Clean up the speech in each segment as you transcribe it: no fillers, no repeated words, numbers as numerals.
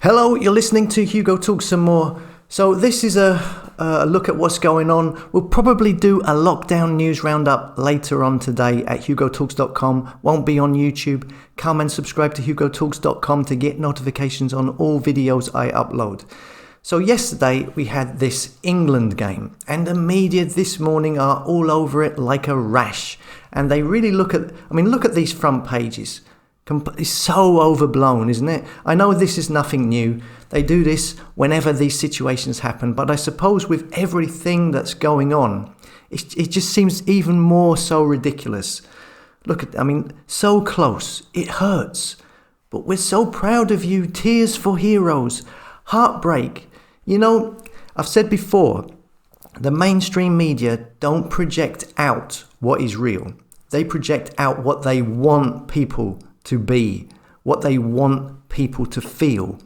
Hello, you're listening to Hugo Talk Some More. So this is a look at what's going on. We'll probably do a lockdown news roundup later on today at hugotalks.com. Won't be on YouTube. Come and subscribe to hugotalks.com to get notifications on all videos I upload. So yesterday we had this England game and the media this morning are all over it like a rash. And they really look at these front pages. It's so overblown, isn't it? I know this is nothing new. They do this whenever these situations happen. But I suppose with everything that's going on, it just seems even more so ridiculous. So close. It hurts. But we're so proud of you. Tears for heroes. Heartbreak. You know, I've said before, the mainstream media don't project out what is real. They project out what they want people to be, what they want people to feel.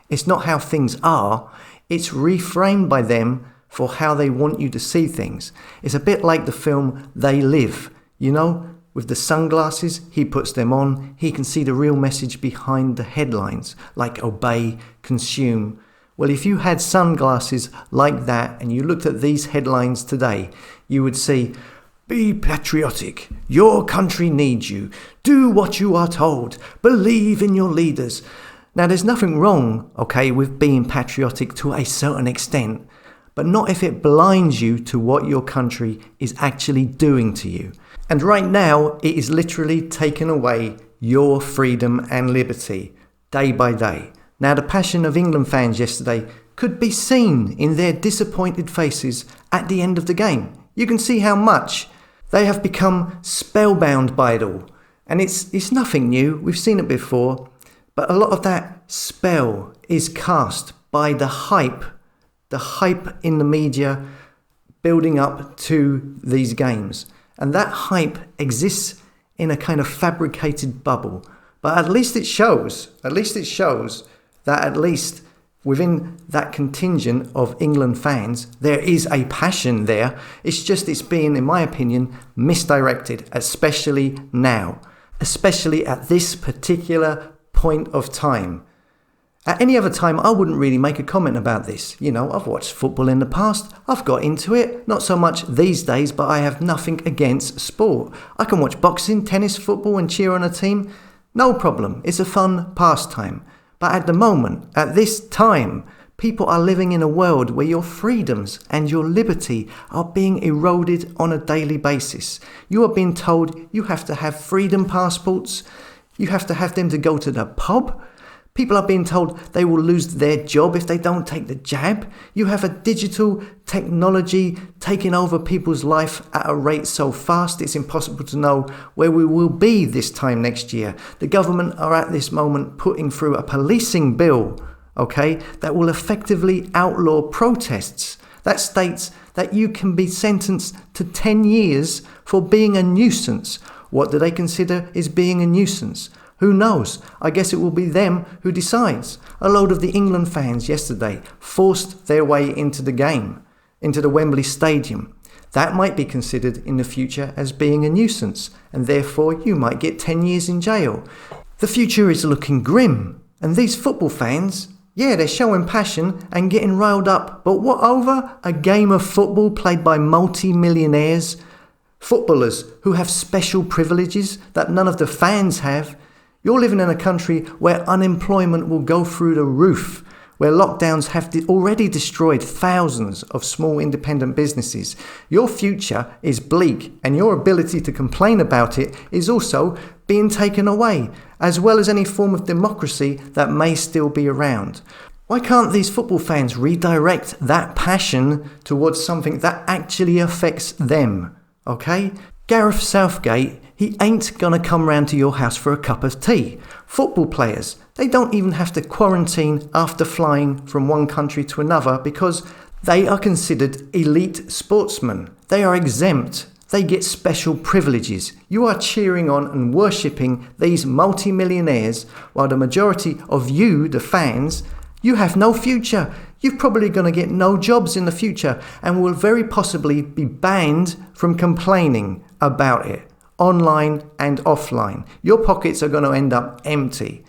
It's not how things are, it's reframed by them for how they want you to see things. It's a bit like the film They Live, you know, with the sunglasses, he puts them on, he can see the real message behind the headlines, like obey, consume. Well, if you had sunglasses like that and you looked at these headlines today, you would see, be patriotic. Your country needs you. Do what you are told. Believe in your leaders. Now, there's nothing wrong, with being patriotic to a certain extent, but not if it blinds you to what your country is actually doing to you. And right now, it is literally taking away your freedom and liberty day by day. Now, the passion of England fans yesterday could be seen in their disappointed faces at the end of the game. You can see how much they have become spellbound by it all. And it's nothing new. We've seen it before. But a lot of that spell is cast by the hype in the media building up to these games. And that hype exists in a kind of fabricated bubble. But at least it shows that at least within that contingent of England fans, there is a passion there. It's being, in my opinion, misdirected, especially now, especially at this particular point of time. At any other time, I wouldn't really make a comment about this. You know, I've watched football in the past. I've got into it. Not so much these days, but I have nothing against sport. I can watch boxing, tennis, football and cheer on a team. No problem. It's a fun pastime. But at the moment, at this time, people are living in a world where your freedoms and your liberty are being eroded on a daily basis. You are being told you have to have freedom passports. You have to have them to go to the pub. People are being told they will lose their job if they don't take the jab. You have a digital technology taking over people's life at a rate so fast it's impossible to know where we will be this time next year. The government are at this moment putting through a policing bill, that will effectively outlaw protests. That states that you can be sentenced to 10 years for being a nuisance. What do they consider is being a nuisance? Who knows? I guess it will be them who decides. A load of the England fans yesterday forced their way into the game, into the Wembley Stadium. That might be considered in the future as being a nuisance, and therefore you might get 10 years in jail. The future is looking grim, and these football fans, they're showing passion and getting riled up. But what over? A game of football played by multi-millionaires? Footballers who have special privileges that none of the fans have? You're living in a country where unemployment will go through the roof, where lockdowns have already destroyed thousands of small independent businesses. Your future is bleak, and your ability to complain about it is also being taken away, as well as any form of democracy that may still be around. Why can't these football fans redirect that passion towards something that actually affects them? Gareth Southgate, he ain't gonna come round to your house for a cup of tea. Football players, they don't even have to quarantine after flying from one country to another because they are considered elite sportsmen. They are exempt. They get special privileges. You are cheering on and worshipping these multi-millionaires while the majority of you, the fans, you have no future. You're probably going to get no jobs in the future and will very possibly be banned from complaining about it, online and offline. Your pockets are going to end up empty.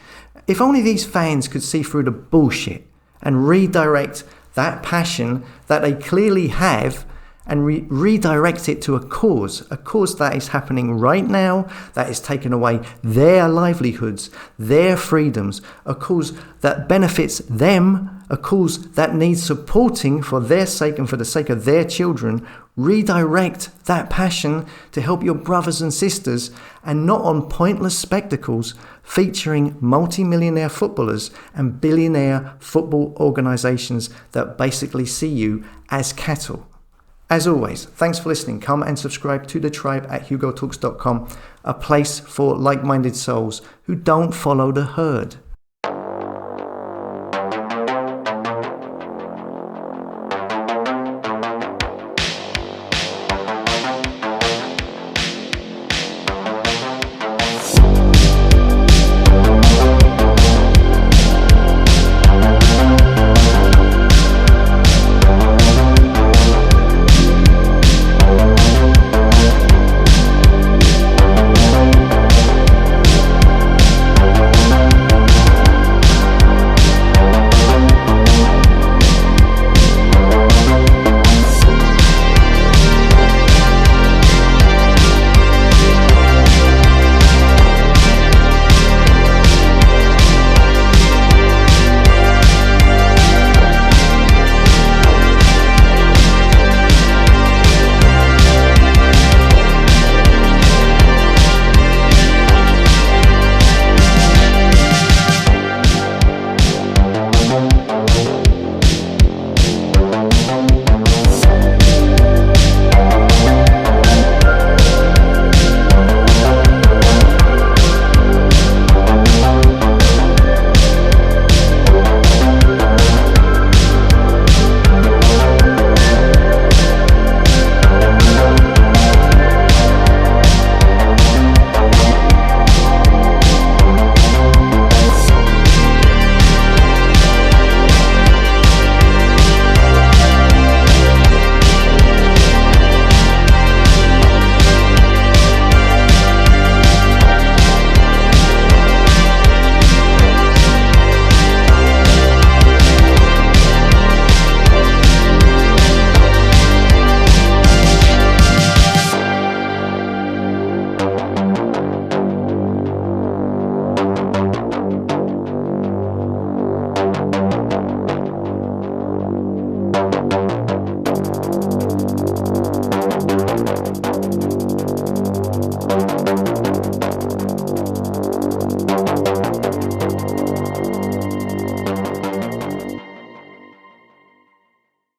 If only these fans could see through the bullshit and redirect that passion that they clearly have and redirect it to a cause that is happening right now, that is taking away their livelihoods, their freedoms, a cause that benefits them, a cause that needs supporting for their sake and for the sake of their children. Redirect that passion to help your brothers and sisters, and not on pointless spectacles featuring multi-millionaire footballers and billionaire football organisations that basically see you as cattle. As always, thanks for listening. Come and subscribe to the tribe at hugotalks.com, a place for like-minded souls who don't follow the herd.